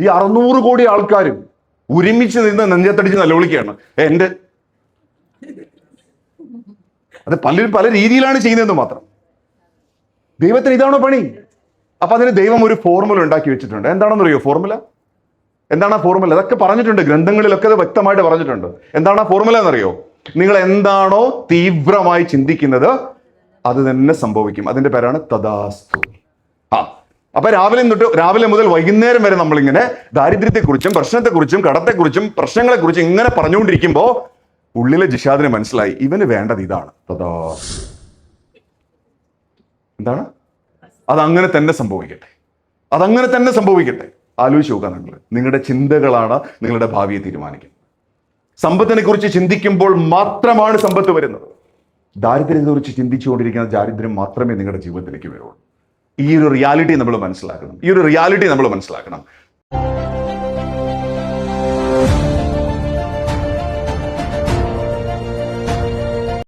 ഈ 600 കോടി ആൾക്കാരും ഒരുമിച്ച് നിന്ന് നെഞ്ചത്തടിച്ച് നിലവിളിക്കുകയാണ്. അത് പലരും പല രീതിയിലാണ് ചെയ്യുന്നതെന്ന് മാത്രം. ദൈവത്തിന് ഇതാണോ പണി? അപ്പൊ അതിന് ദൈവം ഒരു ഫോർമുല ഉണ്ടാക്കി വെച്ചിട്ടുണ്ട്. എന്താണെന്നറിയോ ഫോർമുല? എന്താണ് ആ ഫോർമുല? അതൊക്കെ പറഞ്ഞിട്ടുണ്ട്, ഗ്രന്ഥങ്ങളിലൊക്കെ അത് വ്യക്തമായിട്ട് പറഞ്ഞിട്ടുണ്ട്. എന്താണ് ആ ഫോർമുല എന്നറിയോ? നിങ്ങൾ എന്താണോ തീവ്രമായി ചിന്തിക്കുന്നത് അത് തന്നെ സംഭവിക്കും. അതിന്റെ പേരാണ് തഥാസ്തു. അപ്പൊ രാവിലെ മുതൽ വൈകുന്നേരം വരെ നമ്മളിങ്ങനെ ദാരിദ്ര്യത്തെക്കുറിച്ചും പ്രശ്നത്തെക്കുറിച്ചും കടത്തെക്കുറിച്ചും പ്രശ്നങ്ങളെക്കുറിച്ചും ഇങ്ങനെ പറഞ്ഞുകൊണ്ടിരിക്കുമ്പോ ഉള്ളിലെ ജിഷാദിന് മനസ്സിലായി ഇവന് വേണ്ടത് ഇതാണ്. തഥാസ്തു. എന്താണ്? അതങ്ങനെ തന്നെ സംഭവിക്കട്ടെ, അതങ്ങനെ തന്നെ സംഭവിക്കട്ടെ. ആലോചിച്ച് നോക്കുക, നിങ്ങളുടെ ചിന്തകളാണ് നിങ്ങളുടെ ഭാവിയെ തീരുമാനിക്കുന്നത്. സമ്പത്തിനെ കുറിച്ച് ചിന്തിക്കുമ്പോൾ മാത്രമാണ് സമ്പത്ത് വരുന്നത്. ദാരിദ്ര്യത്തെ കുറിച്ച് ചിന്തിച്ചുകൊണ്ടിരിക്കുന്ന ദാരിദ്ര്യം മാത്രമേ നിങ്ങളുടെ ജീവിതത്തിലേക്ക് വരുള്ളൂ. ഈ ഒരു റിയാലിറ്റി നമ്മൾ മനസ്സിലാക്കണം.